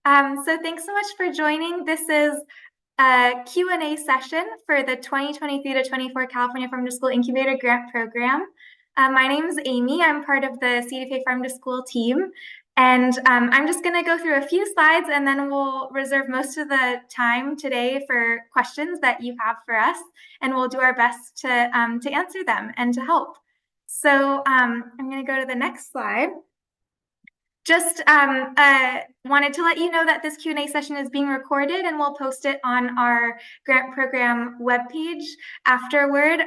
So thanks so much for joining. This is a Q&A session for the 2023 to 24 California Farm to School Incubator Grant Program. My name is Amy. I'm part of the CDFA Farm to School team. And I'm just going to go through a few slides, and then we'll reserve most of the time today for questions that you have for us. And we'll do our best to answer them and to help. So I'm going to go to the next slide. Just wanted to let you know that this Q&A session is being recorded, and we'll post it on our grant program webpage afterward,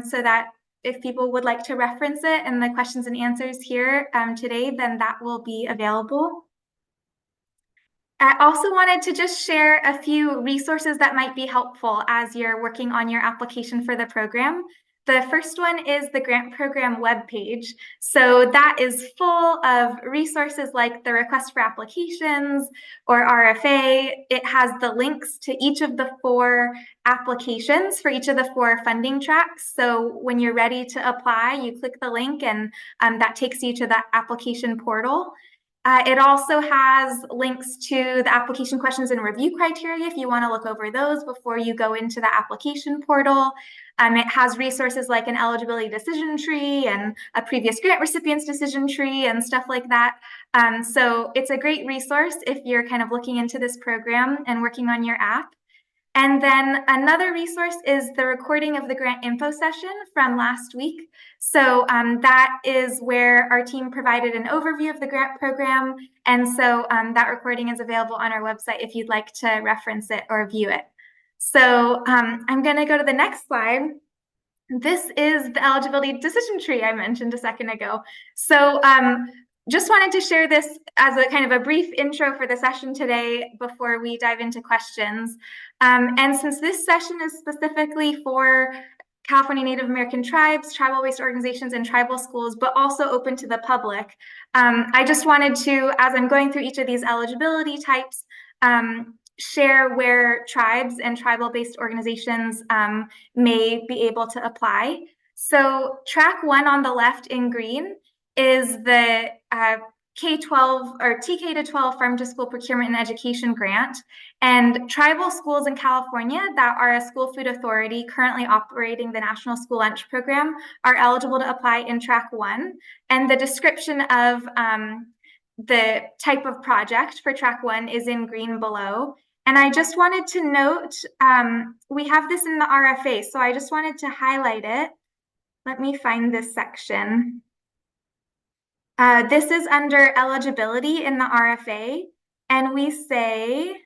so that if people would like to reference it and the questions and answers here today, then that will be available. I also wanted to just share a few resources that might be helpful as you're working on your application for the program. The first one is the grant program webpage. So that is full of resources like the request for applications or RFA. It has the links to each of the 4 applications for each of the 4 funding tracks. So when you're ready to apply, you click the link, and that takes you to the application portal. It also has links to the application questions and review criteria if you want to look over those before you go into the application portal. It has resources like an eligibility decision tree and a previous grant recipient's decision tree and stuff like that. So it's a great resource if you're kind of looking into this program and working on your app. And then another resource is the recording of the grant info session from last week. So that is where our team provided an overview of the grant program. And so that recording is available on our website if you'd like to reference it or view it. So I'm going to go to the next slide. This is the eligibility decision tree I mentioned a second ago. So just wanted to share this as a kind of a brief intro for the session today before we dive into questions. And since this session is specifically for California Native American tribes, tribal-based organizations, and tribal schools, but also open to the public, I just wanted to, as I'm going through each of these eligibility types, share where tribes and tribal-based organizations may be able to apply. So track 1 on the left in green is the K-12 or TK to 12 Farm to School Procurement and Education Grant. And tribal schools in California that are a school food authority currently operating the National School Lunch Program are eligible to apply in track 1. And the description of the type of project for track 1 is in green below. And I just wanted to note, we have this in the RFA, so I just wanted to highlight it. Let me find this section. This is under eligibility in the RFA, and we say,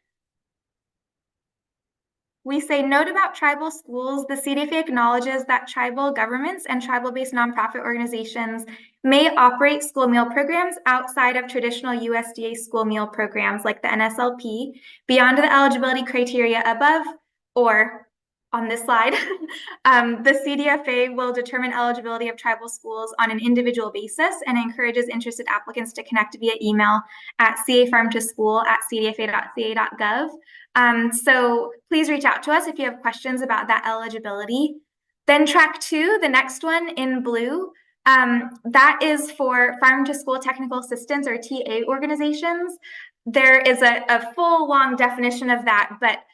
note about tribal schools, the CDFA acknowledges that tribal governments and tribal-based nonprofit organizations may operate school meal programs outside of traditional USDA school meal programs like the NSLP beyond the eligibility criteria above, or on this slide, the CDFA will determine eligibility of tribal schools on an individual basis and encourages interested applicants to connect via email at cafarmtoschool@cdfa.ca.gov. So please reach out to us if you have questions about that eligibility. Then track 2, the next one in blue, that is for farm to school technical assistance or TA organizations. There is a full long definition of that, but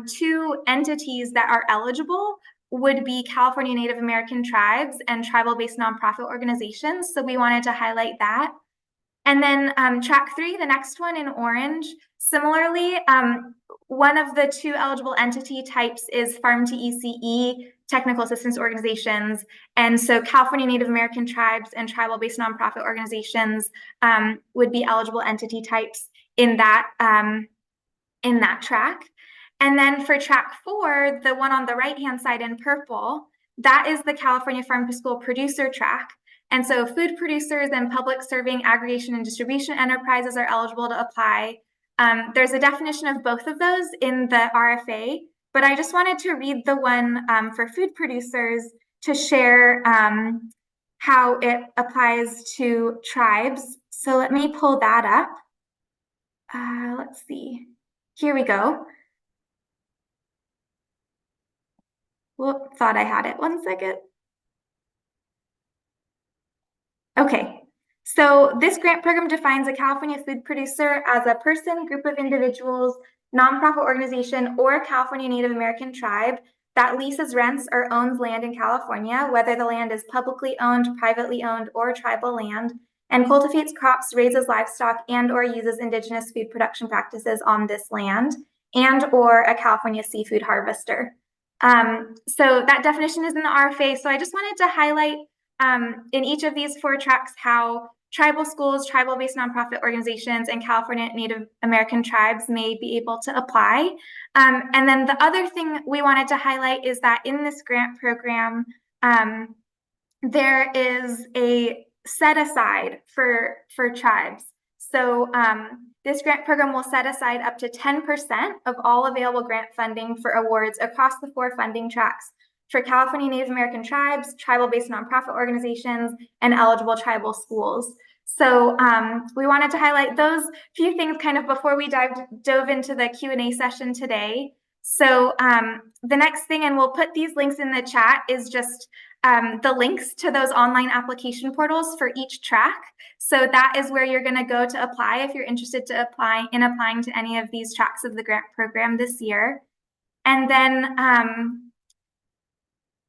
2 entities that are eligible would be California Native American tribes and tribal-based nonprofit organizations. So we wanted to highlight that. And then track 3, the next one in orange, similarly, one of the 2 eligible entity types is farm to ECE technical assistance organizations. And so California Native American tribes and tribal-based nonprofit organizations would be eligible entity types in that track. And then for track 4, the one on the right-hand side in purple, that is the California Farm to School producer track. And so food producers and public serving aggregation and distribution enterprises are eligible to apply. There's a definition of both of those in the RFA, but I just wanted to read the one for food producers to share how it applies to tribes. So let me pull that up. Let's see. Here we go. Well, thought I had it. One second. Okay. So this grant program defines a California food producer as a person, group of individuals, nonprofit organization, or California Native American tribe that leases, rents, or owns land in California, whether the land is publicly owned, privately owned, or tribal land, and cultivates crops, raises livestock, and or uses indigenous food production practices on this land, and or a California seafood harvester. So that definition is in the RFA. So I just wanted to highlight in each of these 4 tracks how tribal schools, tribal-based nonprofit organizations, and California Native American tribes may be able to apply. And then the other thing we wanted to highlight is that in this grant program, there is a set aside for tribes. So this grant program will set aside up to 10% of all available grant funding for awards across the 4 funding tracks for California Native American tribes, tribal-based nonprofit organizations, and eligible tribal schools. So we wanted to highlight those few things kind of before we dove into the Q&A session today. So the next thing, and we'll put these links in the chat, is just the links to those online application portals for each track. So that is where you're going to go to apply if you're interested to applying to any of these tracks of the grant program this year. And then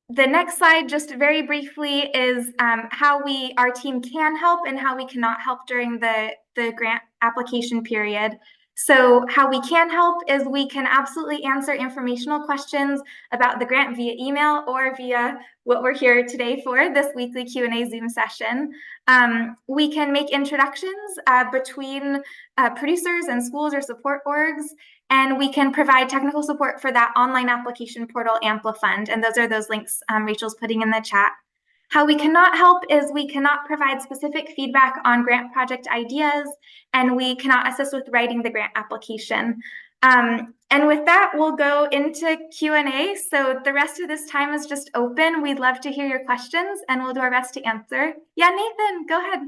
the next slide, just very briefly, is how our team can help and how we cannot help during the grant application period. So how we can help is we can absolutely answer informational questions about the grant via email or via what we're here today for, this weekly Q&A Zoom session. We can make introductions between producers and schools or support orgs, and we can provide technical support for that online application portal AmpliFund, and those are those links Rachel's putting in the chat. How we cannot help is we cannot provide specific feedback on grant project ideas, and we cannot assist with writing the grant application. And with that, we'll go into Q&A. So the rest of this time is just open. We'd love to hear your questions, and we'll do our best to answer. Yeah, Nathan, go ahead.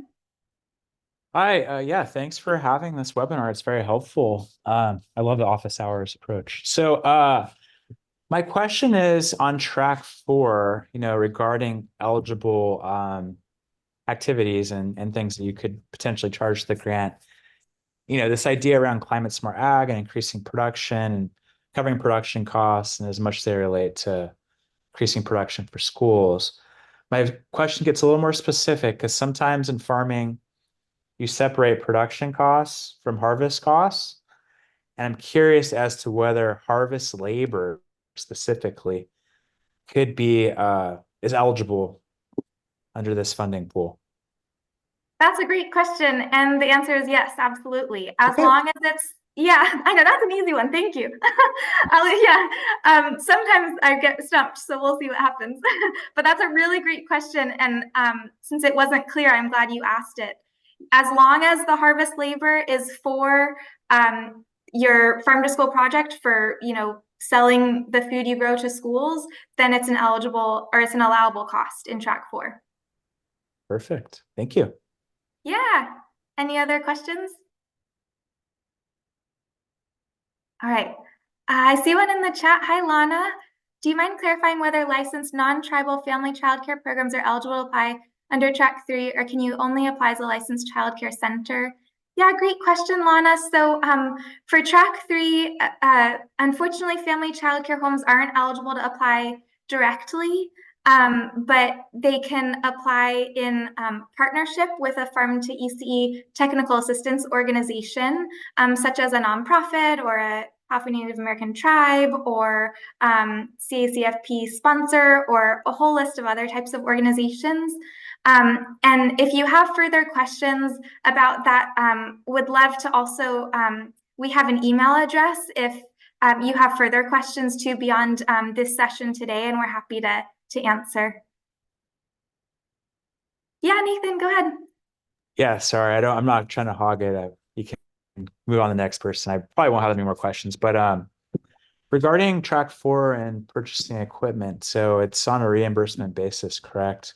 Hi, yeah, thanks for having this webinar. It's very helpful. I love the office hours approach. So my question is on track 4, regarding eligible activities and things that you could potentially charge the grant. This idea around climate smart ag and increasing production and covering production costs and as much as they relate to increasing production for schools. My question gets a little more specific because sometimes in farming, you separate production costs from harvest costs. And I'm curious as to whether harvest labor specifically could be is eligible under this funding pool. That's a great question. And the answer is yes, absolutely. As long as it's, yeah, I know that's an easy one. Thank you. Sometimes I get stumped, so we'll see what happens. But that's a really great question. And since it wasn't clear, I'm glad you asked it. As long as the harvest labor is for your farm to school project for, selling the food you grow to schools, then it's an allowable cost in track 4. Perfect. Thank you. Yeah. Any other questions? All right. I see one in the chat. Hi, Lana. Do you mind clarifying whether licensed non-tribal family childcare programs are eligible to apply under track 3, or can you only apply as a licensed childcare center? Yeah, great question, Lana. So for track 3, unfortunately, family childcare homes aren't eligible to apply directly. But they can apply in partnership with a farm to ECE technical assistance organization, such as a nonprofit or a California Native American tribe or CACFP sponsor or a whole list of other types of organizations. And if you have further questions about that, would love to also, we have an email address if you have further questions too beyond this session today, and we're happy to answer. Yeah, Nathan, go ahead. Yeah, sorry, I'm not trying to hog it. You can move on to the next person. I probably won't have any more questions, but regarding track 4 and purchasing equipment, so it's on a reimbursement basis, correct?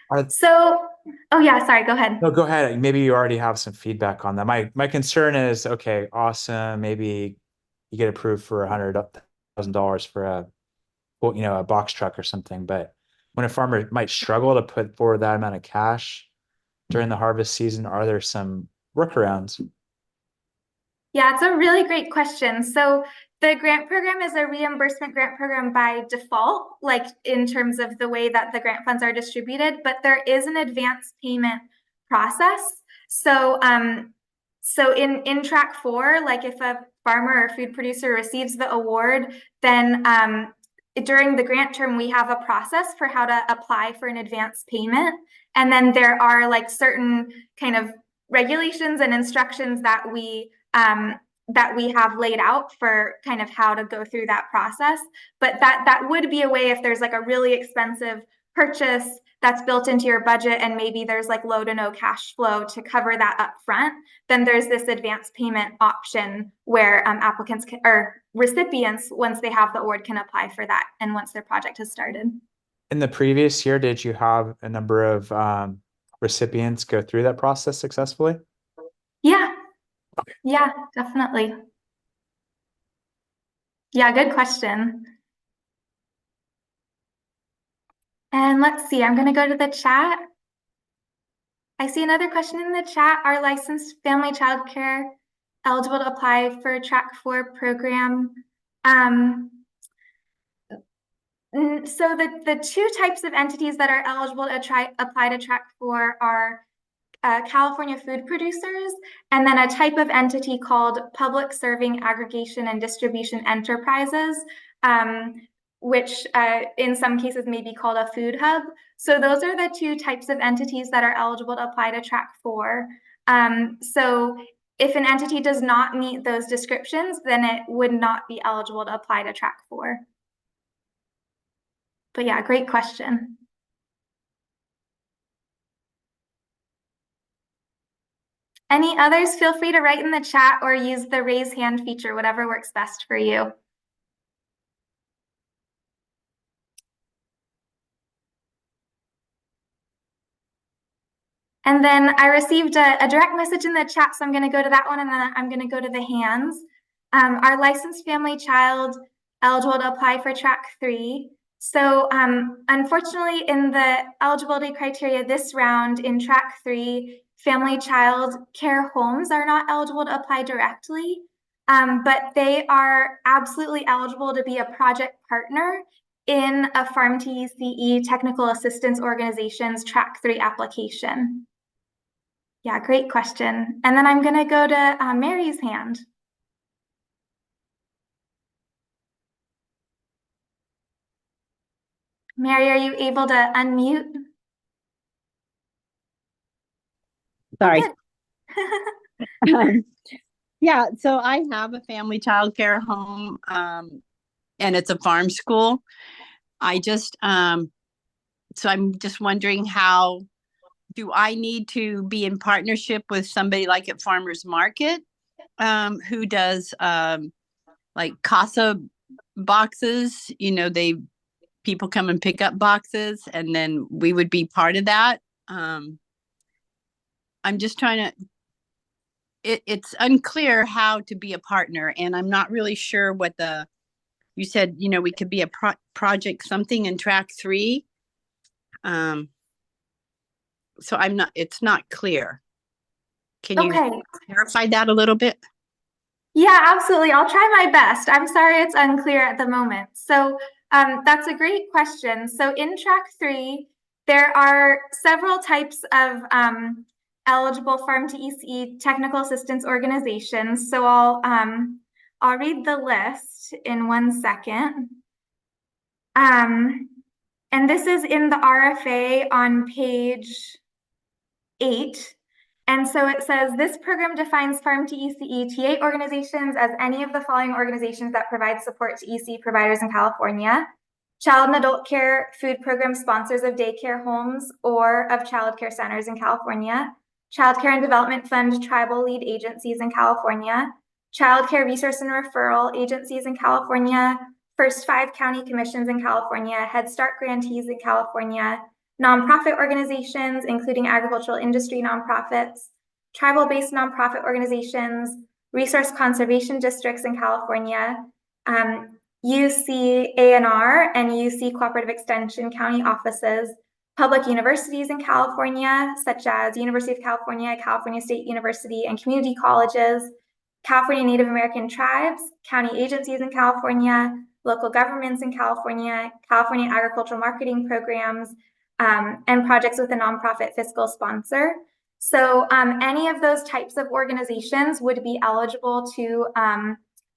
Oh yeah, sorry, go ahead. No, go ahead. Maybe you already have some feedback on that. My concern is, okay, awesome. Maybe you get approved for $100,000 for a box truck or something. But when a farmer might struggle to put forward that amount of cash, during the harvest season? Are there some workarounds? Yeah, it's a really great question. So the grant program is a reimbursement grant program by default, like in terms of the way that the grant funds are distributed, but there is an advance payment process. So in track 4, like if a farmer or food producer receives the award, then during the grant term, we have a process for how to apply for an advance payment. And then there are like certain kind of regulations and instructions that we have laid out for kind of how to go through that process. But that would be a way if there's like a really expensive purchase that's built into your budget and maybe there's like low to no cash flow to cover that up front, then there's this advance payment option where applicants or recipients, once they have the award, can apply for that and once their project has started. In the previous year, did you have a number of recipients go through that process successfully? Yeah, yeah, definitely. Yeah, good question. And let's see, I'm going to go to the chat. I see another question in the chat. Are licensed family childcare eligible to apply for Track 4 program? So the two types of entities that are eligible to apply to Track 4 are California food producers, and then a type of entity called public serving aggregation and distribution enterprises, which in some cases may be called a food hub. So those are the two types of entities that are eligible to apply to Track 4. So if an entity does not meet those descriptions, then it would not be eligible to apply to Track 4. But yeah, great question. Any others, feel free to write in the chat or use the raise hand feature, whatever works best for you. And then I received a direct message in the chat, so I'm going to go to that one, and then I'm going to go to the hands. Our licensed family child eligible to apply for Track 3. So unfortunately, in the eligibility criteria this round in Track 3, family child care homes are not eligible to apply directly, but they are absolutely eligible to be a project partner in a Farm to ECE Technical Assistance Organization's Track 3 application. Yeah, great question. And then I'm going to go to Mary's hand. Mary, are you able to unmute? Sorry. Oh, Yeah, so I have a family childcare home, and it's a farm school. So I'm just wondering, how do I need to be in partnership with somebody like at Farmers Market, who does like CASA boxes? People come and pick up boxes, and then we would be part of that. I'm just trying to. It's unclear how to be a partner, and I'm not really sure what you said, we could be a project something in Track 3. So it's not clear. Can you clarify that a little bit? Yeah, absolutely. I'll try my best. I'm sorry it's unclear at the moment. So that's a great question. So in Track 3, there are several types of eligible Farm to ECE technical assistance organizations. So I'll read the list in 1 second. And this is in the RFA on page 8. And so it says, this program defines Farm to ECE TA organizations as any of the following organizations that provide support to EC providers in California: child and adult care food program sponsors of daycare homes or of child care centers in California, Child Care and Development Fund tribal lead agencies in California, Child Care Resource and Referral agencies in California, First 5 county commissions in California, HeadStart grantees in California, nonprofit organizations, including agricultural industry nonprofits, tribal-based nonprofit organizations, resource conservation districts in California, UC A&R and UC Cooperative Extension county offices, public universities in California, such as University of California, California State University, and community colleges, California Native American tribes, county agencies in California, local governments in California, California agricultural marketing programs, and projects with a nonprofit fiscal sponsor. So any of those types of organizations would be eligible to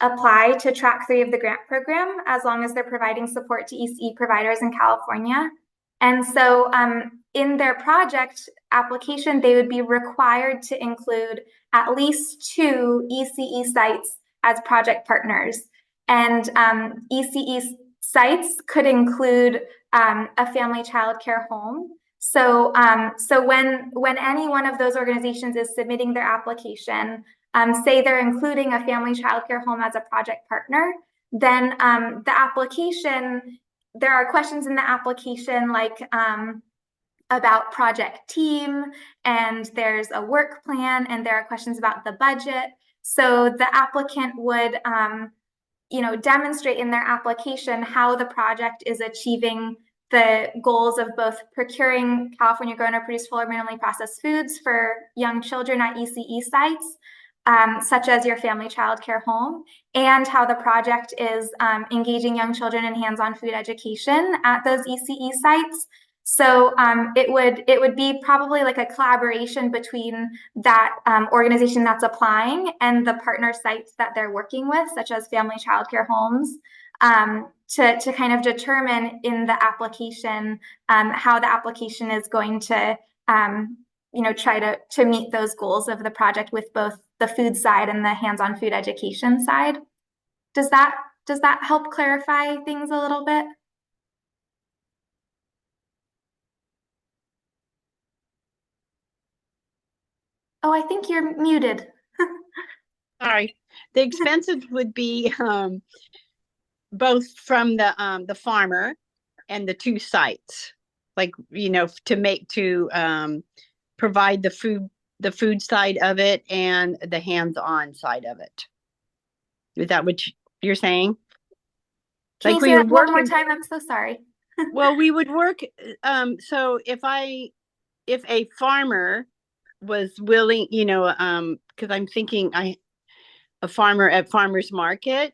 apply to track 3 of the grant program, as long as they're providing support to ECE providers in California. And so in their project application, they would be required to include at least 2 ECE sites as project partners. And ECE sites could include a family child care home. So when any one of those organizations is submitting their application, say they're including a family child care home as a project partner, then the application, there are questions in the application like about project team, and there's a work plan, and there are questions about the budget. So the applicant would demonstrate in their application how the project is achieving the goals of both procuring California grown or produced full or minimally processed foods for young children at ECE sites, such as your family child care home, and how the project is engaging young children in hands-on food education at those ECE sites. So it would be probably like a collaboration between that organization that's applying and the partner sites that they're working with, such as family child care homes, to kind of determine in the application how the application is going to try to meet those goals of the project with both the food side and the hands-on food education side. Does that help clarify things a little bit? Oh, I think you're muted. Sorry. The expenses would be both from the farmer and the 2 sites, like to provide the food side of it and the hands-on side of it. Is that what you're saying? Can you say that one more time? I'm so sorry. Well, we would work. So if a farmer was willing, because I'm thinking a farmer at farmers market,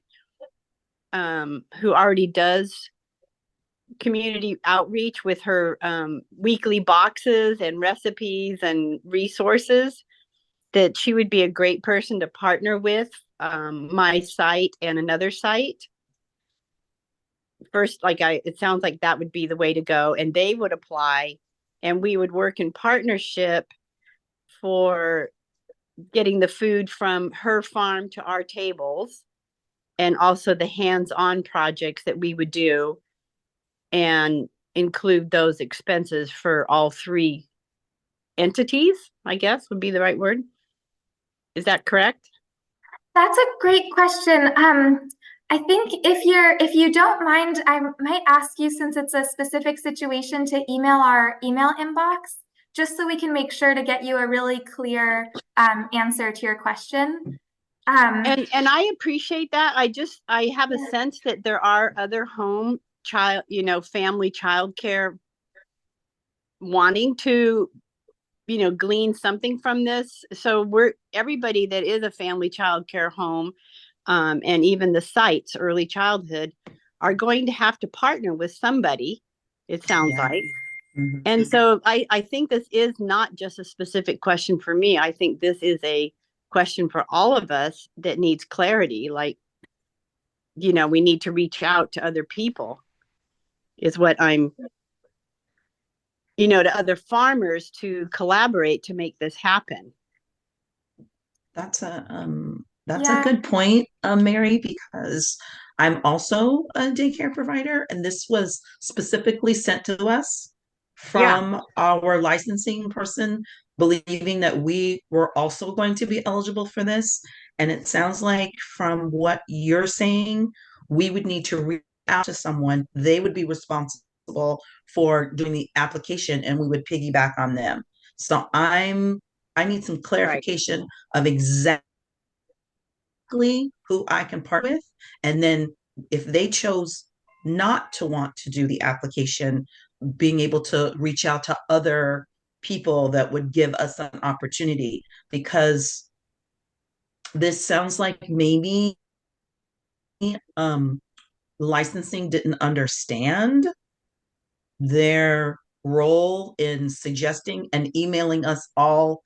who already does community outreach with her weekly boxes and recipes and resources, that she would be a great person to partner with my site and another site. First, it sounds like that would be the way to go, and they would apply, and we would work in partnership for getting the food from her farm to our tables, and also the hands-on projects that we would do, and include those expenses for all 3 entities, I guess would be the right word. Is that correct? That's a great question. I think if you don't mind, I might ask you, since it's a specific situation, to email our email inbox, just so we can make sure to get you a really clear answer to your question. And I appreciate that. I have a sense that there are other family childcare wanting to, glean something from this. So everybody that is a family childcare home, and even the sites, early childhood, are going to have to partner with somebody, it sounds like. Mm-hmm. And so I think this is not just a specific question for me. I think this is a question for all of us that needs clarity. Like, we need to reach out to other people, is what I'm, to other farmers to collaborate to make this happen. That's a good point, Mary, because I'm also a daycare provider, and this was specifically sent to us from our licensing person, believing that we were also going to be eligible for this. And it sounds like, from what you're saying, we would need to reach out to someone. They would be responsible for doing the application, and we would piggyback on them. So I need some clarification of exactly who I can partner with. And then if they chose not to want to do the application, being able to reach out to other people that would give us an opportunity, because this sounds like maybe um, licensing didn't understand their role in suggesting and emailing us all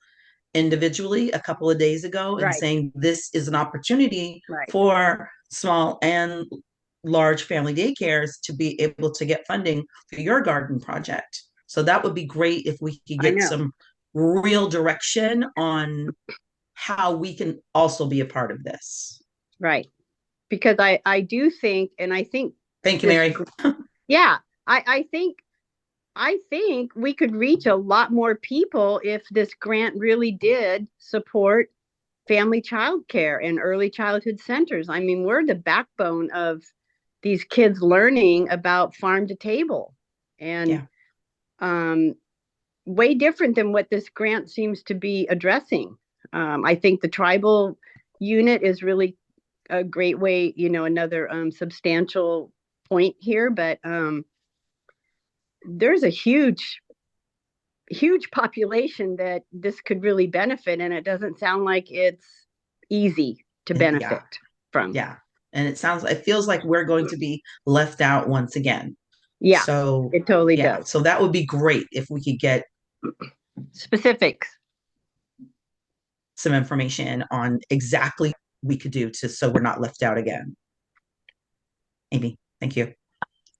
individually a couple of days ago and Right. saying this is an opportunity Right. for small and large family daycares to be able to get funding for your garden project. So that would be great if we could I get know. some real direction on how we can also be a part of this. Right. Because I do think, and I think Thank you, this, Mary. yeah, I think we could reach a lot more people if this grant really did support family childcare and early childhood centers. I mean, we're the backbone of these kids learning about farm to table, and way different than what this grant seems to be addressing. I think the tribal unit is really a great way, another substantial point here, but there's a huge population that this could really benefit, and it doesn't sound like it's easy to benefit from. Yeah. And it feels like we're going to be left out once again. Yeah. So it totally does. So that would be great if we could get specifics, some information on exactly what we could do so we're not left out again. Amy, thank you.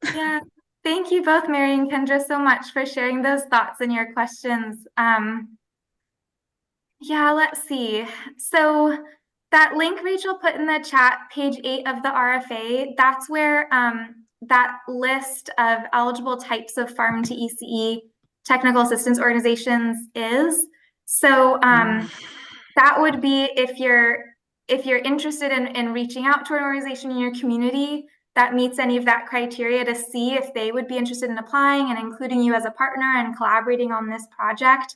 Yeah, thank you both, Mary and Kendra, so much for sharing those thoughts and your questions. Yeah, let's see. So that link Rachel put in the chat, page 8 of the RFA, that's where that list of eligible types of farm to ECE technical assistance organizations is. So that would be if you're interested in reaching out to an organization in your community that meets any of that criteria, to see if they would be interested in applying and including you as a partner and collaborating on this project.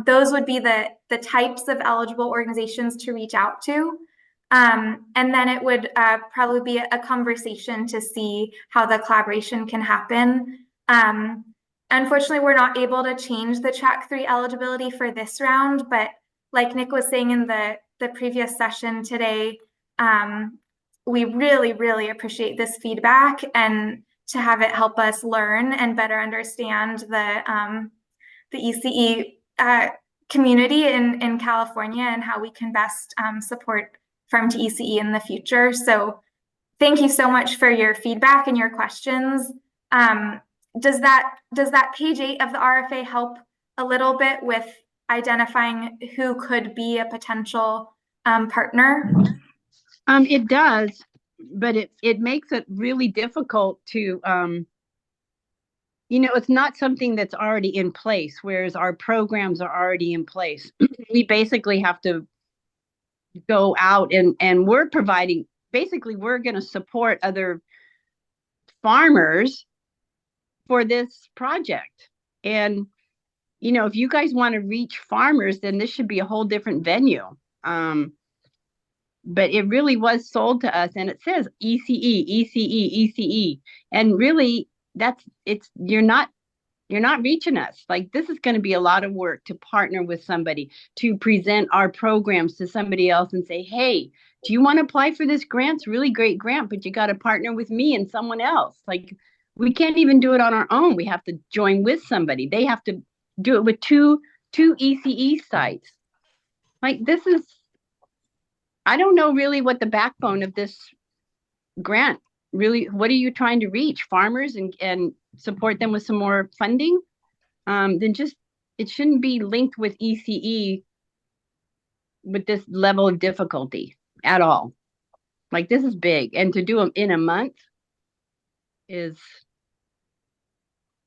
Those would be the types of eligible organizations to reach out to. And then it would probably be a conversation to see how the collaboration can happen. Unfortunately, we're not able to change the track 3 eligibility for this round, but like Nick was saying in the previous session today, we really, really appreciate this feedback, and to have it help us learn and better understand the ECE community in California and how we can best support farm to ECE in the future. So thank you so much for your feedback and your questions. Does that page 8 of the RFA help a little bit with identifying who could be a potential partner? It does, but it makes it really difficult to it's not something that's already in place, whereas our programs are already in place. We basically have to go out and we're providing, basically we're going to support other farmers for this project. And if you guys want to reach farmers, then this should be a whole different venue. But it really was sold to us, and it says ECE, ECE, ECE, and really you're not reaching us. Like, this is going to be a lot of work to partner with somebody, to present our programs to somebody else and say, hey, do you want to apply for this grant? It's a really great grant, but you got to partner with me and someone else. Like, we can't even do it on our own. We have to join with somebody. They have to do it with two ECE sites. Like, this is, I don't know really what the backbone of this grant really, what are you trying to reach? Farmers and support them with some more funding? Then just, it shouldn't be linked with ECE with this level of difficulty at all. Like, this is big, and to do them in a month is,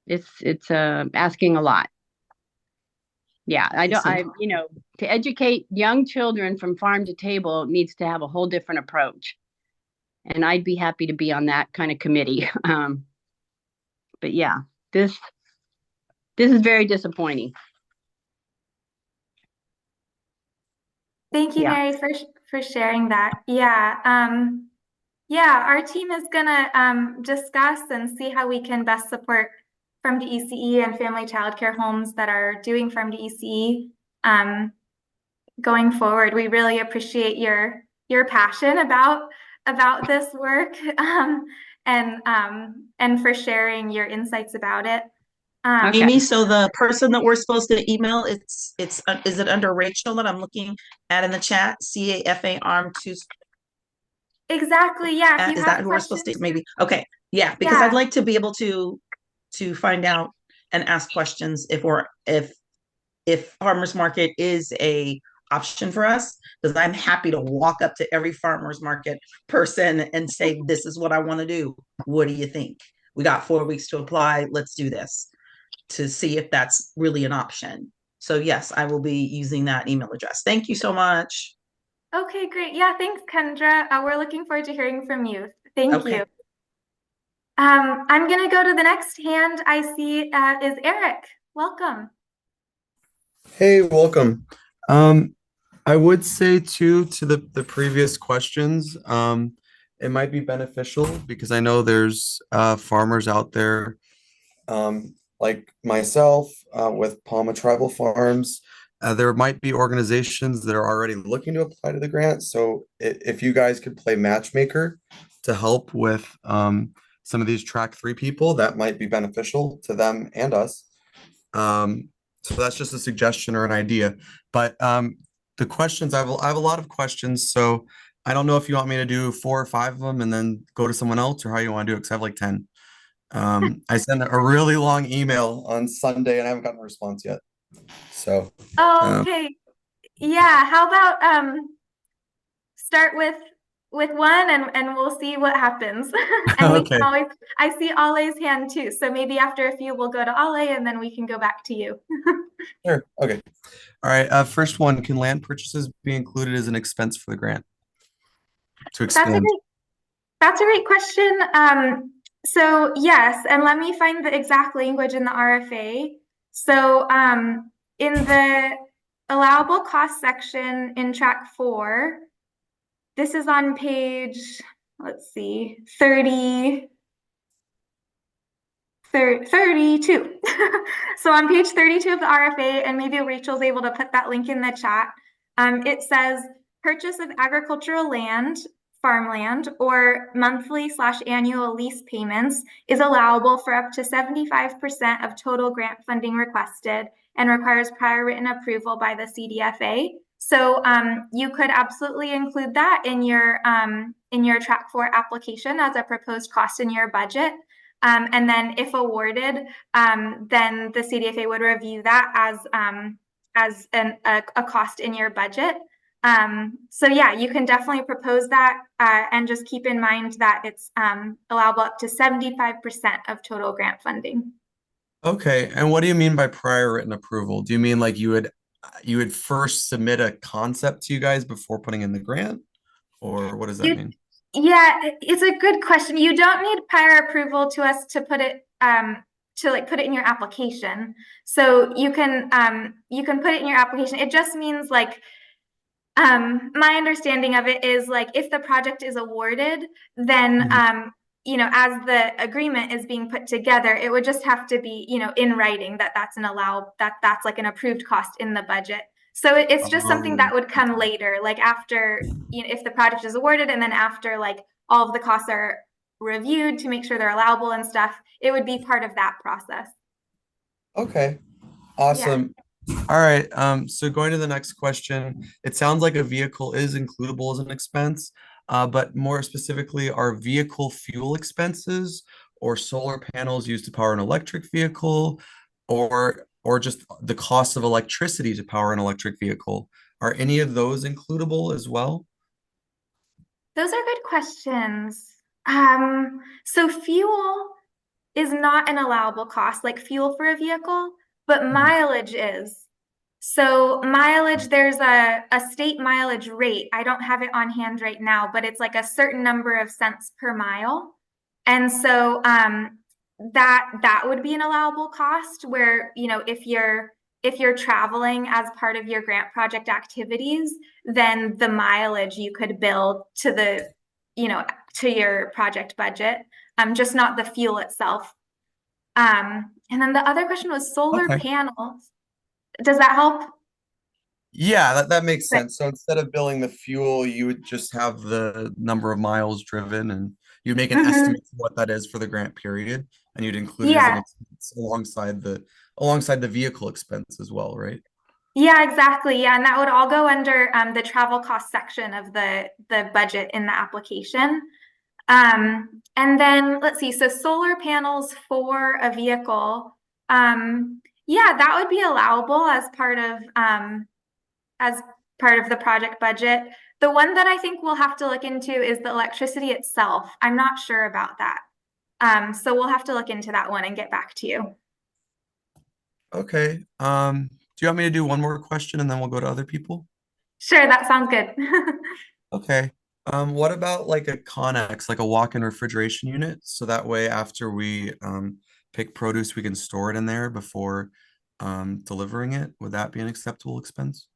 it's asking a lot. Yeah, to educate young children from farm to table needs to have a whole different approach. And I'd be happy to be on that kind of committee. But yeah, this is very disappointing. Thank you, Mary, for sharing that. Yeah, yeah, our team is gonna discuss and see how we can best support farm to ECE and family childcare homes that are doing farm to ECE going forward. We really appreciate your passion about this work and for sharing your insights about it. Okay. Amy, so the person that we're supposed to email, is it under Rachel that I'm looking at in the chat? CAFA arm two. Exactly. Yeah. If you Is have that who we're supposed to questions, maybe? Okay. Yeah, because I'd like to be able to find out and ask questions if farmers market is a option for us, because I'm happy to walk up to every farmers market person and say, this is what I want to do. What do you think? We got 4 weeks to apply. Let's do this, to see if that's really an option. So yes, I will be using that email address. Thank you so much. Okay, great. Yeah, thanks, Kendra. We're looking forward to hearing from you. Thank you. I'm going to go to the next hand I see is Eric. Welcome. Hey, welcome. I would say too, to the previous questions, it might be beneficial because I know there's farmers out there like myself with Palma Tribal Farms. There might be organizations that are already looking to apply to the grant. So if you guys could play matchmaker to help with some of these track 3 people, that might be beneficial to them and us. So that's just a suggestion or an idea. But the questions, I have a lot of questions. So I don't know if you want me to do 4 or 5 of them and then go to someone else, or how you want to do it, because I have like 10. I sent a really long email on Sunday and I haven't gotten a response yet. So Okay. Yeah, how about start with one and we'll see what happens. And we okay. can always, I see Ale's hand too. So maybe after a few we'll go to Ale and then we can go back to you. Sure. Okay. All right. First one, can land purchases be included as an expense for the grant to expand? That's a great question. So yes, and let me find the exact language in the RFA. So in the allowable cost section in track 4, this is on page, let's see, 32. So on page 32 of the RFA, and maybe Rachel's able to put that link in the chat, it says purchase of agricultural land, farmland, or monthly/annual lease payments is allowable for up to 75% of total grant funding requested and requires prior written approval by the CDFA. So you could absolutely include that in your track 4 application as a proposed cost in your budget. And then if awarded, then the CDFA would review that as a cost in your budget. So yeah, you can definitely propose that and just keep in mind that it's allowable up to 75% of total grant funding. Okay. And what do you mean by prior written approval? Do you mean like you would first submit a concept to you guys before putting in the grant? Or what does that mean? Yeah, it's a good question. You don't need prior approval to us to put it put it in your application. So you can put it in your application. It just means like my understanding of it is like if the project is awarded, then as the agreement is being put together, it would just have to be, in writing that's that's like an approved cost in the budget. So it's just something that would come later, like after, if the project is awarded and then after like all of the costs are reviewed to make sure they're allowable and stuff, it would be part of that process. Okay. Awesome. Yeah. All right. So going to the next question, it sounds like a vehicle is includable as an expense, but more specifically, are vehicle fuel expenses or solar panels used to power an electric vehicle, or just the cost of electricity to power an electric vehicle, are any of those includable as well? Those are good questions. So fuel is not an allowable cost, like fuel for a vehicle, but mileage is. So mileage, there's a state mileage rate. I don't have it on hand right now, but it's like a certain number of cents per mile. And so that would be an allowable cost where, if you're traveling as part of your grant project activities, then the mileage you could bill to to your project budget, just not the fuel itself. And then the other question was solar Okay. panels. Does that help? Yeah, that makes Good. sense. So instead of billing the fuel, you would just have the number of miles driven and you'd make an Mhm. estimate of what that is for the grant period, and you'd include it as an Yeah. expense alongside the vehicle expense as well, right? Yeah, exactly. Yeah, and that would all go under the travel cost section of the budget in the application. And then let's see, so solar panels for a vehicle. Yeah, that would be allowable as part of the project budget. The one that I think we'll have to look into is the electricity itself. I'm not sure about that. So we'll have to look into that one and get back to you. Okay. Do you want me to do one more question and then we'll go to other people? Sure, that sounds good. Okay. What about like a connex, like a walk-in refrigeration unit? So that way after we pick produce, we can store it in there before delivering it. Would that be an acceptable expense?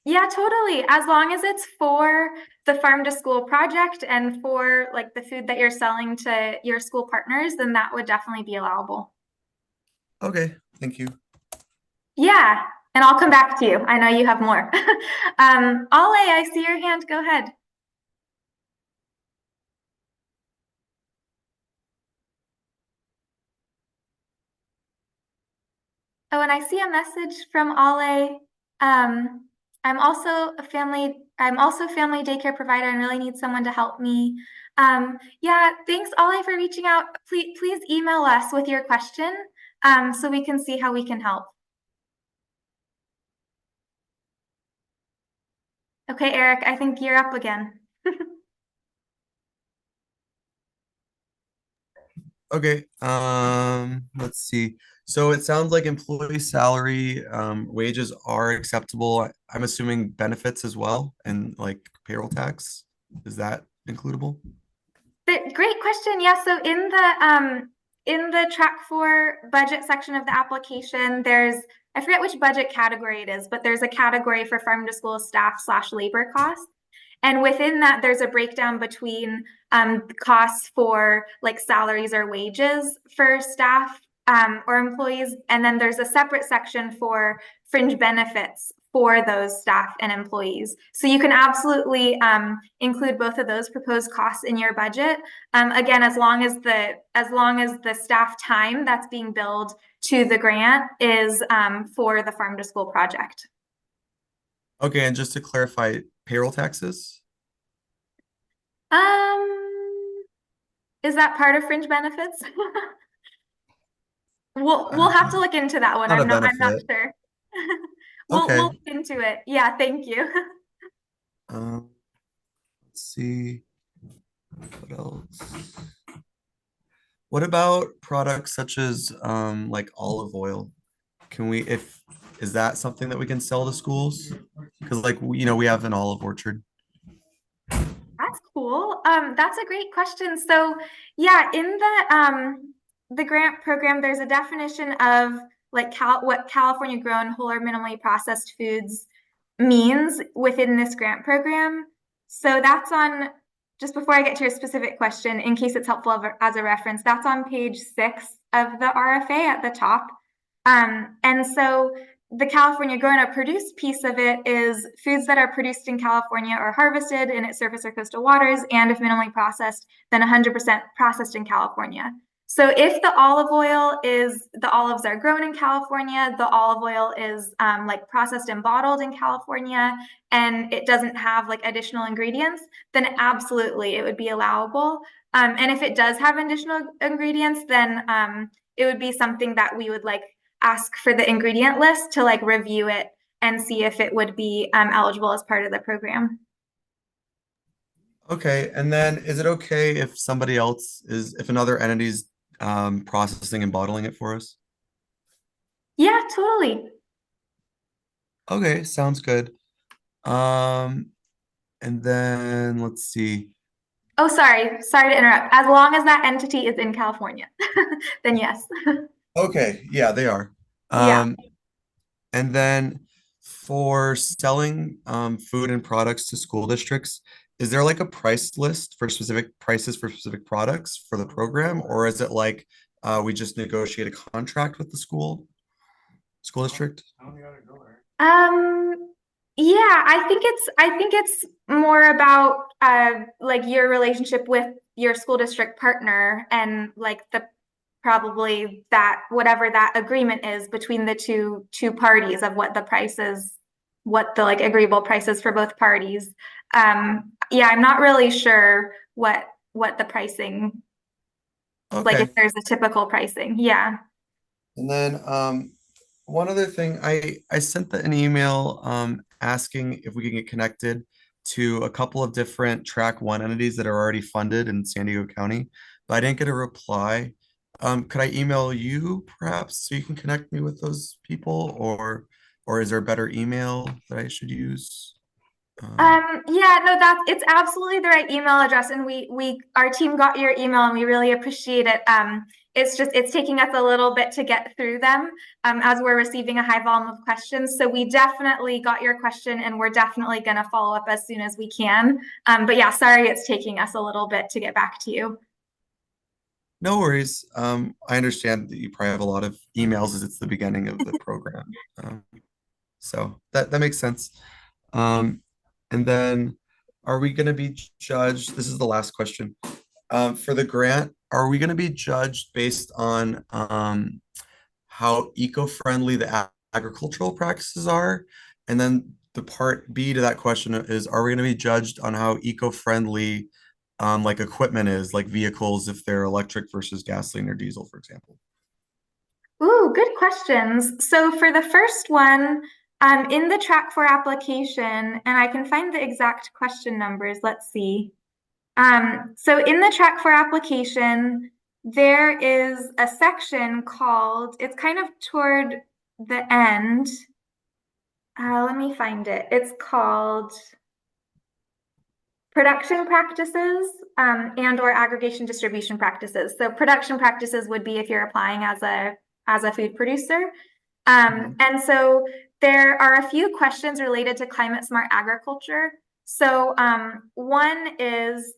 Yeah, totally. As long as it's for the farm to school project and for like the food that you're selling to your school partners, then that would definitely be allowable. Okay, thank you. Yeah, and I'll come back to you. I know you have more. Ale, I see your hand. Go ahead. Oh, and I see a message from Ale. I'm also a family daycare provider and really need someone to help me. Yeah, thanks, Ale, for reaching out. Please email us with your question, so we can see how we can help. Okay, Eric, I think you're up again. Okay, let's see. So it sounds like employee salary, wages are acceptable. I'm assuming benefits as well and like payroll tax. Is that includable? Great question. Yeah, so in the track 4 budget section of the application, I forget which budget category it is, but there's a category for farm to school staff / labor costs. And within that, there's a breakdown between costs for like salaries or wages for staff or employees. And then there's a separate section for fringe benefits for those staff and employees. So you can absolutely include both of those proposed costs in your budget. Again, as long as the staff time that's being billed to the grant is for the farm to school project. Okay, and just to clarify, payroll taxes? Is that part of fringe benefits? We'll have to look into that one. Not a I'm not benefit. sure. We'll Okay. look into it. Yeah, thank you. Let's see. What else? What about products such as like olive oil? Can we, if is that something that we can sell to schools? Because like we have an olive orchard. That's cool. That's a great question. So yeah, in the grant program, there's a definition of like what California grown whole or minimally processed foods means within this grant program. So that's on, just before I get to your specific question, in case it's helpful as a reference, that's on page 6 of the RFA at the top. And so the California grown or produced piece of it is foods that are produced in California or harvested in its surface or coastal waters, and if minimally processed, then 100% processed in California. So if the olives are grown in California, the olive oil is like processed and bottled in California, and it doesn't have like additional ingredients, then absolutely it would be allowable. And if it does have additional ingredients, then it would be something that we would like ask for the ingredient list to like review it and see if it would be eligible as part of the program. Okay, and then is it okay if if another entity's processing and bottling it for us? Yeah, totally. Okay, sounds good. Um, and then let's see. Oh, sorry to interrupt. As long as that entity is in California, then yes. Okay, yeah, they are. Yeah. And then for selling food and products to school districts, is there like a price list for specific prices for specific products for the program, or is it like we just negotiate a contract with the school district? Yeah, I think it's more about like your relationship with your school district partner and like the probably that whatever that agreement is between the two parties of what the price is, what the like agreeable price is for both parties. Yeah, I'm not really sure what the pricing, like if Okay. there's a typical pricing. Yeah. And then one other thing, I sent an email asking if we can get connected to a couple of different track one entities that are already funded in San Diego County, but I didn't get a reply. Could I email you perhaps so you can connect me with those people, or is there a better email that I should use? Yeah, no, it's absolutely the right email address, and our team got your email, and we really appreciate it. It's taking us a little bit to get through them, as we're receiving a high volume of questions. So we definitely got your question, and we're definitely going to follow up as soon as we can. But yeah, sorry, it's taking us a little bit to get back to you. No worries. I understand that you probably have a lot of emails as it's the beginning of the program. So that makes sense. Um, and then are we going to be judged? This is the last question. For the grant, are we going to be judged based on how eco-friendly the agricultural practices are? And then the part B to that question is, are we going to be judged on how eco-friendly like equipment is, like vehicles, if they're electric versus gasoline or diesel, for example? Ooh, good questions. So for the first one, in the Track 4 application, and I can find the exact question numbers. Let's see. So in the Track 4 application, there is a section called, it's kind of toward the end. Let me find it. It's called production practices and or aggregation distribution practices. So production practices would be if you're applying as a food producer. And so there are a few questions related to climate smart agriculture. So one is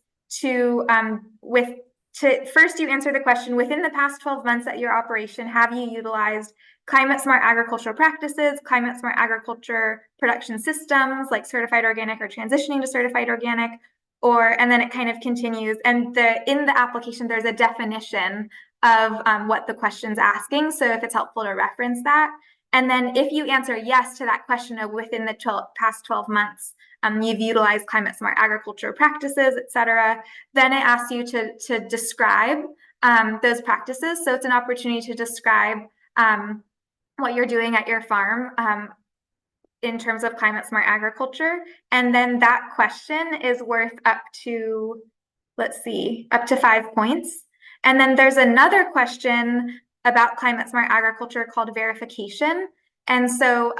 first you answer the question, within the past 12 months at your operation, have you utilized climate smart agricultural practices, climate smart agriculture production systems like certified organic or transitioning to certified organic? And then it kind of continues. And in the application, there's a definition of what the question's asking. So if it's helpful to reference that. And then if you answer yes to that question of within the past 12 months, you've utilized climate smart agriculture practices, et cetera, then it asks you to describe those practices. So it's an opportunity to describe what you're doing at your farm in terms of climate smart agriculture. And then that question is worth up to 5 points. And then there's another question about climate smart agriculture called verification. And so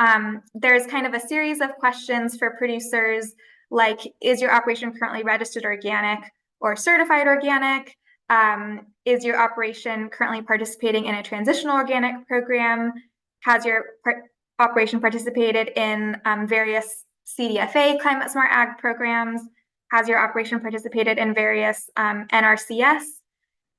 there's kind of a series of questions for producers, like, is your operation currently registered organic or certified organic? Is your operation currently participating in a transitional organic program? Has your operation participated in various CDFA climate smart ag programs? Has your operation participated in various NRCS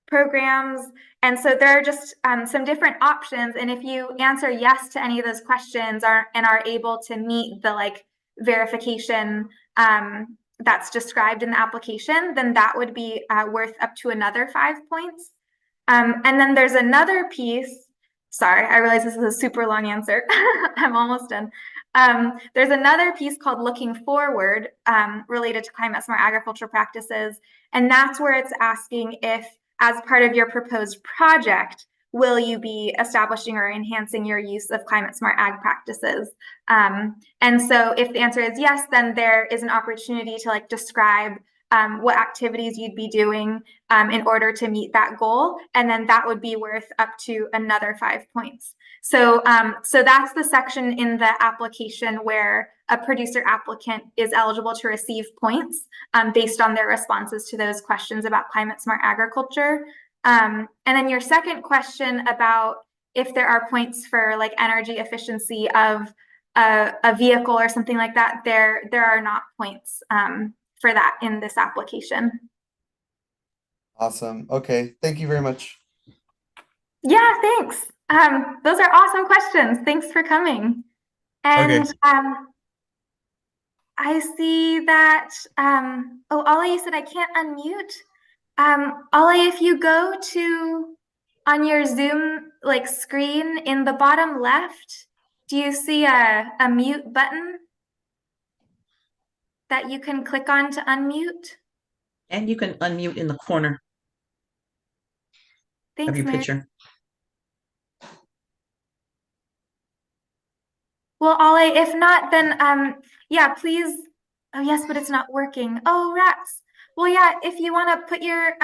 programs? And so there are just some different options. And if you answer yes to any of those questions and are able to meet the verification that's described in the application, then that would be worth up to another 5 points. And then there's another piece. Sorry, I realize this is a super long answer. I'm almost done. There's another piece called looking forward related to climate smart agriculture practices. And that's where it's asking if, as part of your proposed project, will you be establishing or enhancing your use of climate smart ag practices? And so if the answer is yes, then there is an opportunity to describe what activities you'd be doing in order to meet that goal. And then that would be worth up to another 5 points. So that's the section in the application where a producer applicant is eligible to receive points based on their responses to those questions about climate smart agriculture. And then your second question about if there are points for energy efficiency of a vehicle or something like that, there are not points for that in this application. Awesome. Okay. Thank you very much. Yeah, thanks. Those are awesome questions. Thanks for coming. And Okay. I see that, oh, Ollie, you said I can't unmute. Ollie, if you go to on your Zoom like screen in the bottom left, do you see a mute button that you can click on to unmute? And you can unmute in the corner of Thanks, your Mary. picture. Well, Ollie, if not, then yeah, please. Oh, yes, but it's not working. Oh, rats. Well, yeah, if you want to put your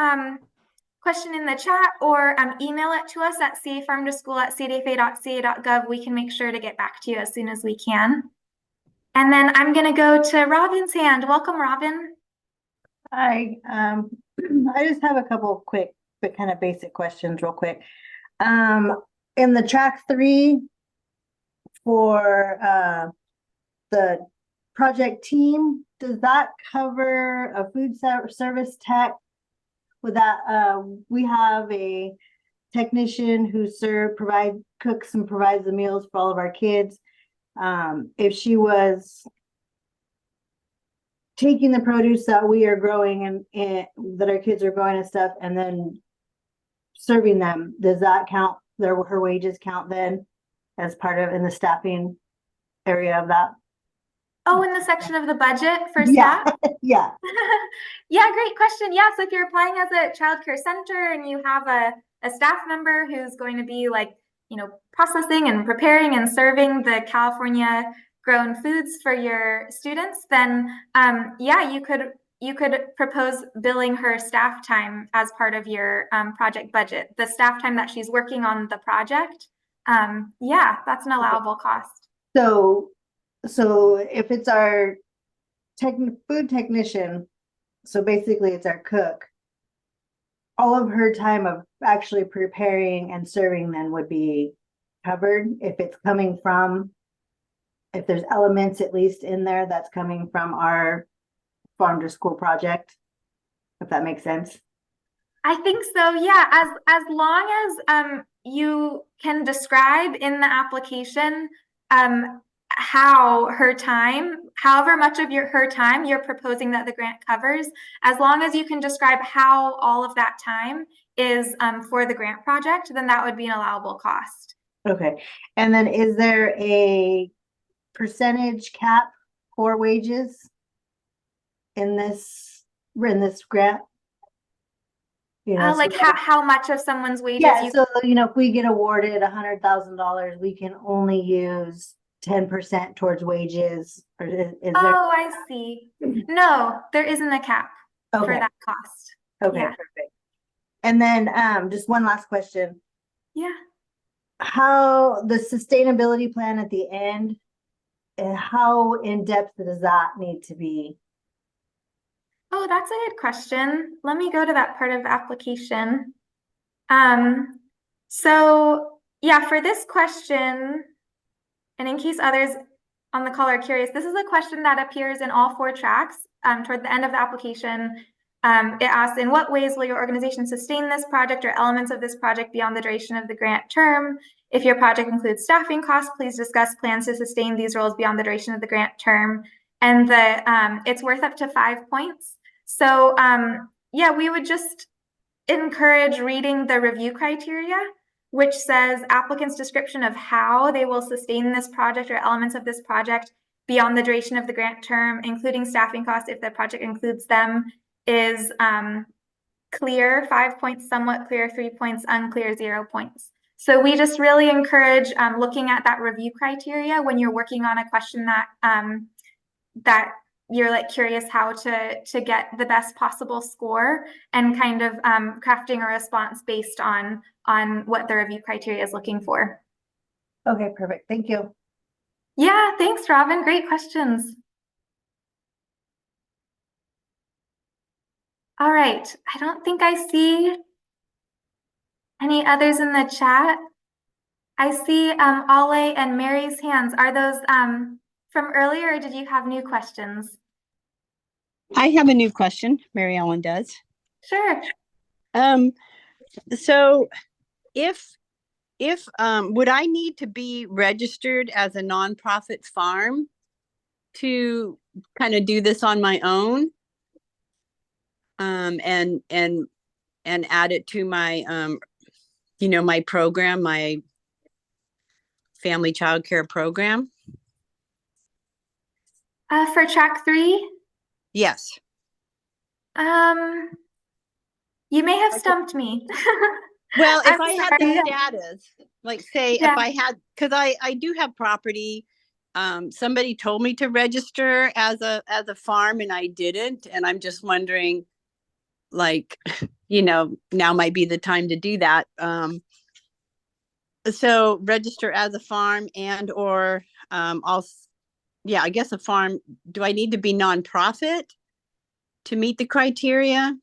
question in the chat or email it to us at cafarmtoschool@cdfa.ca.gov, we can make sure to get back to you as soon as we can. And then I'm going to go to Robin's hand. Welcome, Robin. Hi, I just have a couple of quick but kind of basic questions real quick. In the track 3 for the project team, does that cover a food service tech? With that, we have a technician who cooks and provides the meals for all of our kids. If she was taking the produce that we are growing and that our kids are growing and stuff, and then serving them, does that count? Her wages count then as part of in the staffing area of that? Oh, in the section of the budget for Yeah, staff? yeah. Yeah, great question. Yeah, so if you're applying as a childcare center and you have a staff member who's going to be like, you know, processing and preparing and serving the California grown foods for your students, then yeah, you could propose billing her staff time as part of your project budget, the staff time that she's working on the project. Yeah, that's an allowable cost. So if it's our food technician, so basically it's our cook, all of her time of actually preparing and serving then would be covered if it's coming from, if there's elements at least in there that's coming from our farm to school project, if that makes sense. I think so, yeah, as long as you can describe in the application how her time, however much of her time you're proposing that the grant covers, as long as you can describe how all of that time is for the grant project, then that would be an allowable cost. Okay, and then is there a percentage cap for wages in this grant? You know, like how much of someone's wages? Yeah, so if we get awarded $100,000, we can only use 10% towards wages, or is there? Oh, I see. No, there isn't a cap for that cost. Okay, Yeah. perfect. And then just one last question. Yeah. How the sustainability plan at the end, and how in depth does that need to be? Oh, that's a good question. Let me go to that part of the application. So yeah, for this question, and in case others on the call are curious, this is a question that appears in all 4 tracks toward the end of the application. It asks, in what ways will your organization sustain this project or elements of this project beyond the duration of the grant term? If your project includes staffing costs, please discuss plans to sustain these roles beyond the duration of the grant term. And it's worth up to 5 points. So yeah, we would just encourage reading the review criteria, which says applicants' description of how they will sustain this project or elements of this project beyond the duration of the grant term, including staffing costs if the project includes them, is clear, 5 points, somewhat clear, 3 points, unclear, 0 points. So we just really encourage looking at that review criteria when you're working on a question that that you're like curious how to get the best possible score, and kind of crafting a response based on what the review criteria is looking for. Okay, perfect. Thank you. Yeah, thanks, Robin. Great questions. All right, I don't think I see any others in the chat. I see Ale and Mary's hands. Are those from earlier, or did you have new questions? I have a new question. Mary Ellen does. Sure. So if if would I need to be registered as a nonprofit farm to kind of do this on my own? And add it to my my program, my family child care program? For track 3? Yes. You may have stumped me. Well, if I'm I had the sorry. status, like say Yeah. if I had, because I do have property. Somebody told me to register as a farm and I didn't. And I'm just wondering, like, now might be the time to do that. So register as a farm and or I guess a farm. Do I need to be nonprofit to meet the criteria?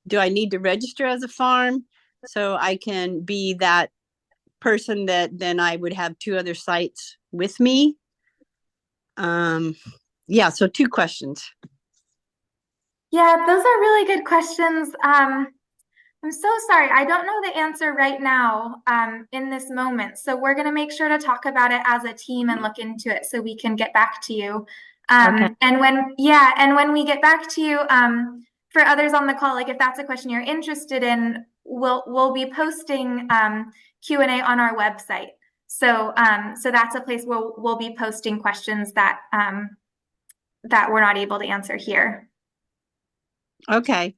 Do I need to register as a farm so I can be that person that then I would have 2 other sites with me? So 2 questions. Yeah, those are really good questions. I'm so sorry. I don't know the answer right now in this moment. So we're going to make sure to talk about it as a team and look into it so we can get back to you. Okay. And when we get back to you, for others on the call, like if that's a question you're interested in, we'll be posting Q&A on our website. So that's a place where we'll be posting questions that we're not able to answer here. Okay.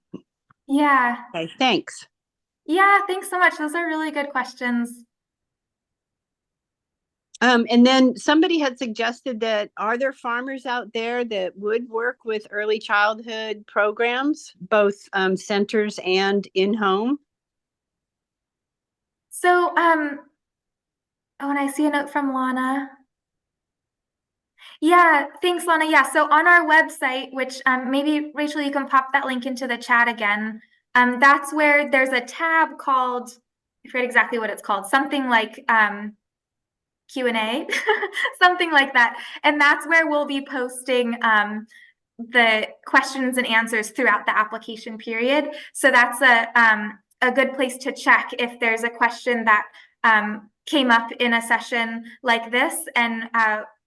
Yeah. Okay. Thanks. Yeah, thanks so much. Those are really good questions. And then somebody had suggested that are there farmers out there that would work with early childhood programs, both centers and in-home? So, and I see a note from Lana. Yeah, thanks, Lana. Yeah, so on our website, which maybe Rachel, you can pop that link into the chat again. That's where there's a tab called, I forget exactly what it's called, something like Q&A, something like that. And that's where we'll be posting the questions and answers throughout the application period. So that's a good place to check if there's a question that came up in a session like this, and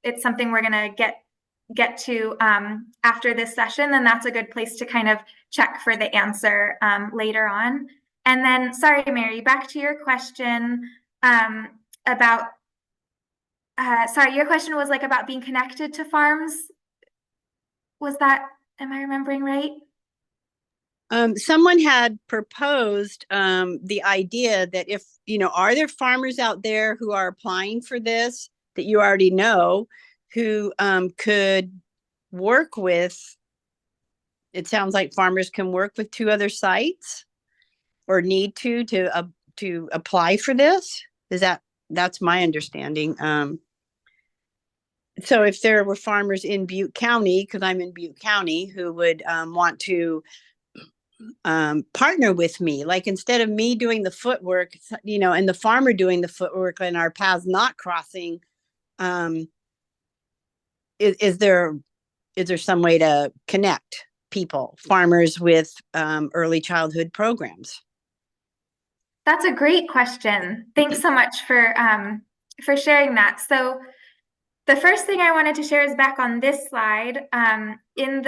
it's something we're going to get to after this session, then that's a good place to kind of check for the answer later on. And then, sorry, Mary, back to your question about, sorry, your question was like about being connected to farms. Was that, am I remembering right? Someone had proposed the idea that if, are there farmers out there who are applying for this that you already know who could work with, it sounds like farmers can work with 2 other sites or need to apply for this. That's my understanding. So if there were farmers in Butte County, because I'm in Butte County, who would want to partner with me, like instead of me doing the footwork, and the farmer doing the footwork and our paths not crossing, is there some way to connect people, farmers with early childhood programs? That's a great question. Thanks so much for sharing that. So the first thing I wanted to share is back on this slide. In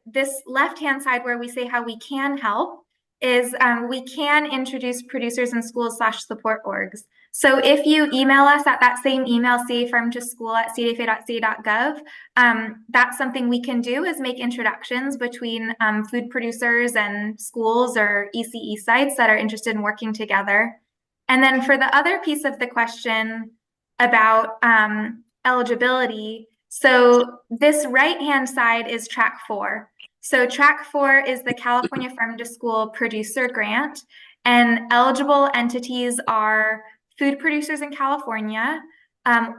this left-hand side where we say how we can help is we can introduce producers and schools / support orgs. So if you email us at that same email, cafarmtoschool@cdfa.ca.gov, that's something we can do, is make introductions between food producers and schools or ECE sites that are interested in working together. And then for the other piece of the question about eligibility, so this right-hand side is track 4. So track 4 is the California Farm to School Producer Grant, and eligible entities are food producers in California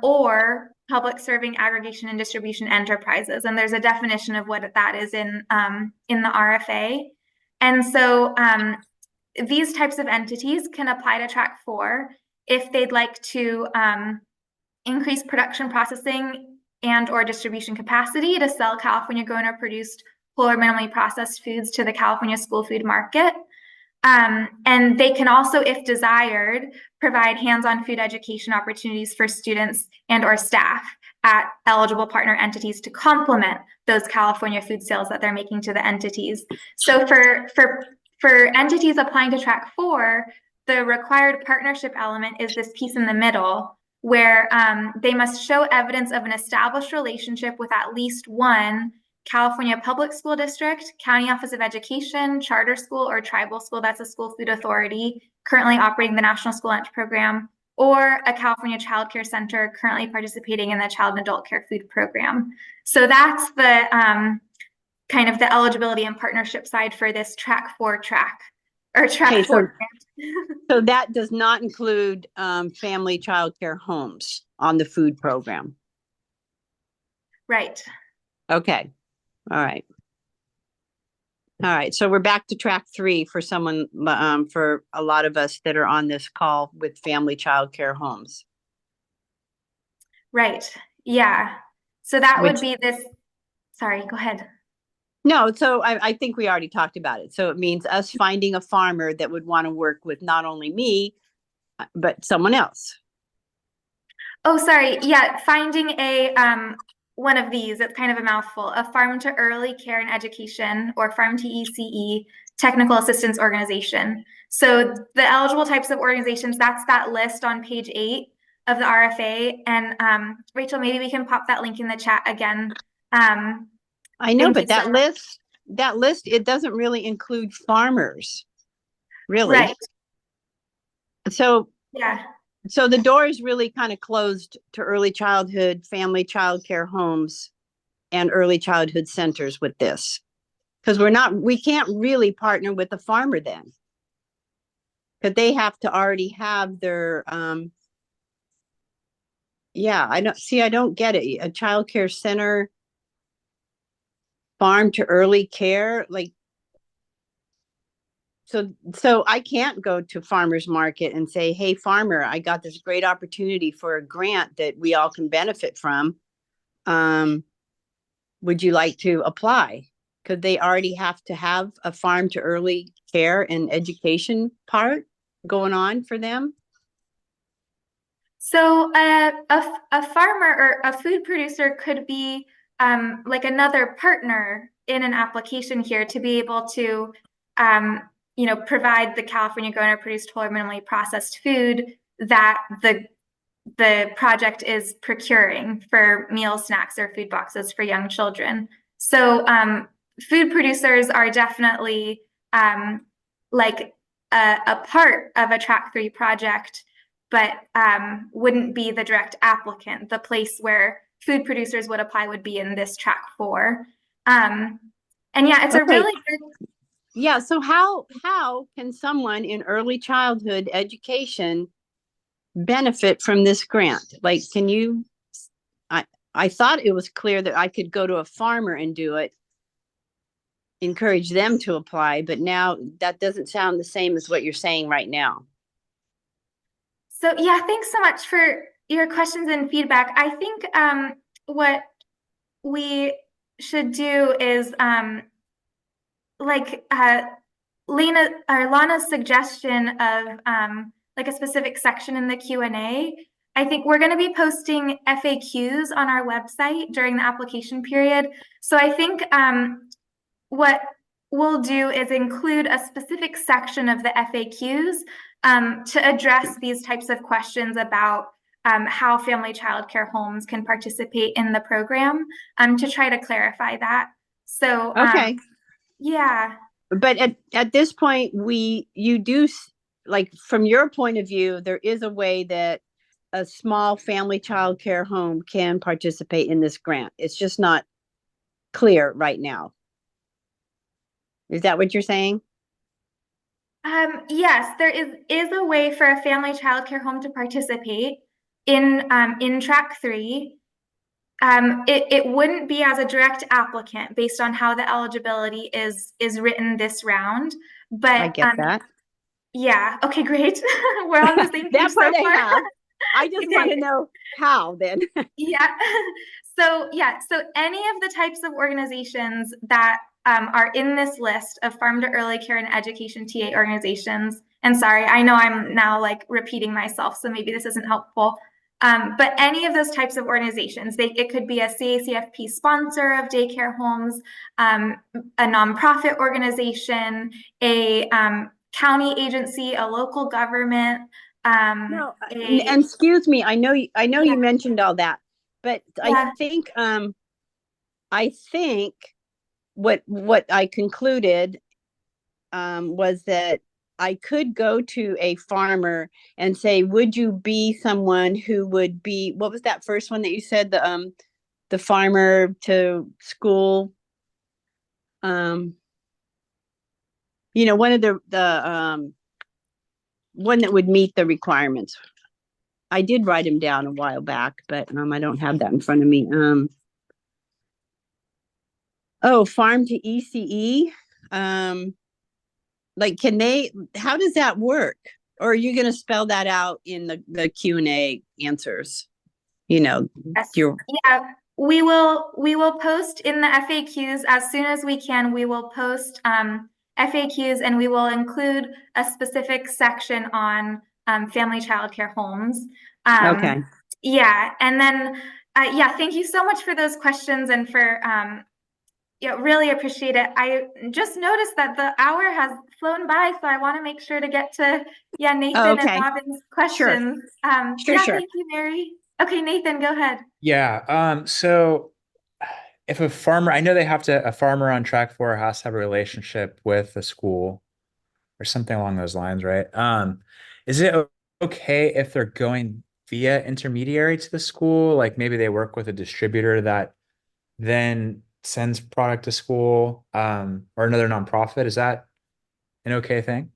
or public serving aggregation and distribution enterprises. And there's a definition of what that is in the RFA. And so these types of entities can apply to track 4 if they'd like to increase production, processing, and or distribution capacity to sell California grown or produced whole or minimally processed foods to the California school food market. And they can also, if desired, provide hands-on food education opportunities for students and or staff at eligible partner entities to complement those California food sales that they're making to the entities. So for entities applying to track 4, the required partnership element is this piece in the middle where they must show evidence of an established relationship with at least one California Public School District, County Office of Education, charter school, or tribal school that's a school food authority currently operating the National School Lunch Program, or a California Child Care Center currently participating in the Child and Adult Care Food Program. So that's the kind of the eligibility and partnership side for this track 4 track, or track 4 grant. So that does not include family child care homes on the food program. Right. Okay. All right. All right. So we're back to track 3 for someone, for a lot of us that are on this call with family child care homes. Right. Yeah. So that would be this. Sorry, go ahead. No, so I think we already talked about it. So it means us finding a farmer that would want to work with not only me, but someone else. Oh, sorry. Yeah, finding a one of these, it's kind of a mouthful, a farm to early care and education, or farm to ECE technical assistance organization. So the eligible types of organizations, that's that list on page 8 of the RFA. And Rachel, maybe we can pop that link in the chat again. I know, but that list, it doesn't really include farmers, really. Right. So yeah. So the door is really kind of closed to early childhood, family child care homes, and early childhood centers with this. Because we can't really partner with the farmer then. Because they have to already have their, I don't get it. A child care center, farm to early care, like, so I can't go to farmer's market and say, hey, farmer, I got this great opportunity for a grant that we all can benefit from. Would you like to apply? Because they already have to have a farm to early care and education part going on for them. So a farmer or a food producer could be like another partner in an application here to be able to provide the California grown or produced whole or minimally processed food that the project is procuring for meal snacks or food boxes for young children. So food producers are definitely like a part of a track 3 project, but wouldn't be the direct applicant. The place where food producers would apply would be in this track 4. And yeah, it's a really good. Yeah. So how can someone in early childhood education benefit from this grant? Like, can you, I thought it was clear that I could go to a farmer and do it, encourage them to apply, but now that doesn't sound the same as what you're saying right now. So yeah, thanks so much for your questions and feedback. I think what we should do is Lana's suggestion of like a specific section in the Q&A. I think we're going to be posting FAQs on our website during the application period. So I think what we'll do is include a specific section of the FAQs to address these types of questions about how family child care homes can participate in the program, to try to clarify that. So okay. Yeah. But at this point, you do, like, from your point of view, there is a way that a small family child care home can participate in this grant. It's just not clear right now. Is that what you're saying? Yes, there is a way for a family child care home to participate in track 3. It wouldn't be as a direct applicant based on how the eligibility is written this round, but I get that. Yeah. Okay, great. We're on the same page That part so far. I just want to know how then. Yeah. So any of the types of organizations that are in this list of farm to early care and education TA organizations. And sorry, I know I'm now like repeating myself, so maybe this isn't helpful. But any of those types of organizations, it could be a CACFP sponsor of daycare homes, a nonprofit organization, a county agency, a local government. No, and excuse me, I know you mentioned all that, but Yeah. I think what I concluded was that I could go to a farmer and say, would you be someone who would be, what was that first one that you said, the farmer to school, one of the one that would meet the requirements. I did write them down a while back, but I don't have that in front of me. Farm to ECE. Like, how does that work? Or are you going to spell that out in the Q&A answers? Yes. Yeah, we will post in the FAQs as soon as we can. We will post FAQs, and we will include a specific section on family childcare homes. Okay. Yeah, and then thank you so much for those questions and for really appreciate it. I just noticed that the hour has flown by, so I want to make sure to get to Nathan and Robin's questions. Sure. Thank you, Mary. Okay, Nathan, go ahead. Yeah. So if a farmer, I know a farmer on track 4 has to have a relationship with the school or something along those lines, right? Is it okay if they're going via intermediary to the school? Like maybe they work with a distributor that then sends product to school, or another nonprofit. Is that an okay thing?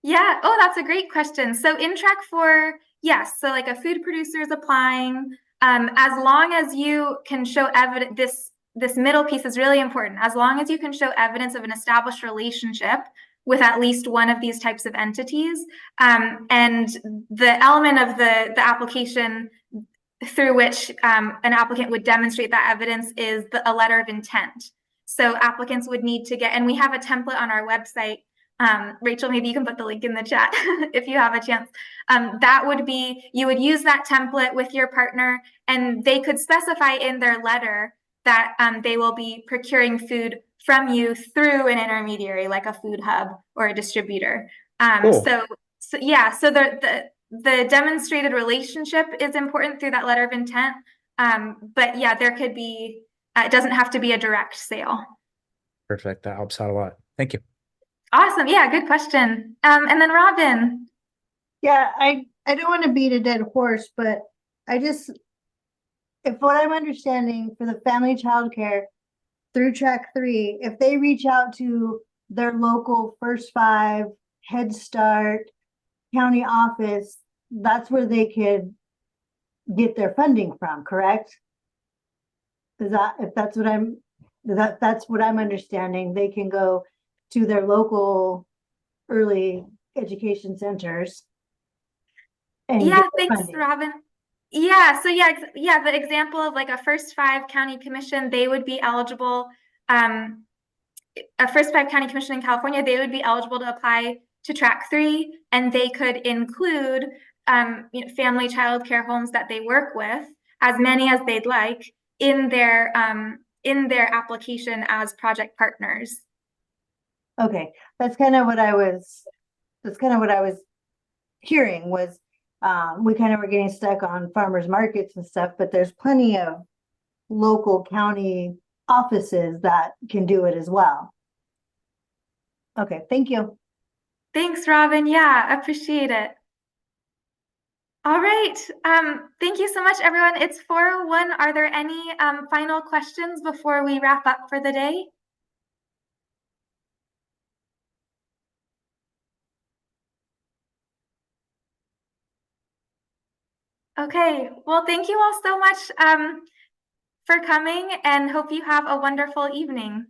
Yeah. Oh, that's a great question. So in track 4, yes. So like a food producer is applying, as long as you can show evidence, this middle piece is really important. As long as you can show evidence of an established relationship with at least one of these types of entities, and the element of the application through which an applicant would demonstrate that evidence is a letter of intent. So applicants would need to get, and we have a template on our website. Rachel, maybe you can put the link in the chat if you have a chance. That would be, you would use that template with your partner, and they could specify in their letter that they will be procuring food from you through an intermediary, like a food hub or a distributor. Cool. So the demonstrated relationship is important through that letter of intent. But yeah, there could be, it doesn't have to be a direct sale. Perfect. That helps out a lot. Thank you. Awesome. Yeah, good question. And then Robin. Yeah, I don't want to beat a dead horse, but if what I'm understanding for the family childcare through track 3, if they reach out to their local First 5, HeadStart, county office, that's where they could get their funding from, correct? That's what I'm understanding. They can go to their local early education centers. And thanks, funding. Robin. Yeah, so the example of like a First 5 county commission, they would be eligible. A First 5 county commission in California, they would be eligible to apply to track 3, and they could include family child care homes that they work with, as many as they'd like, in their application as project partners. Okay, that's kind of what I was hearing was we kind of were getting stuck on farmers markets and stuff, but there's plenty of local county offices that can do it as well. Okay, thank you. Thanks, Robin. Yeah, appreciate it. All right. Thank you so much, everyone. It's 4:01. Are there any final questions before we wrap up for the day? Okay. Well, thank you all so much for coming, and hope you have a wonderful evening.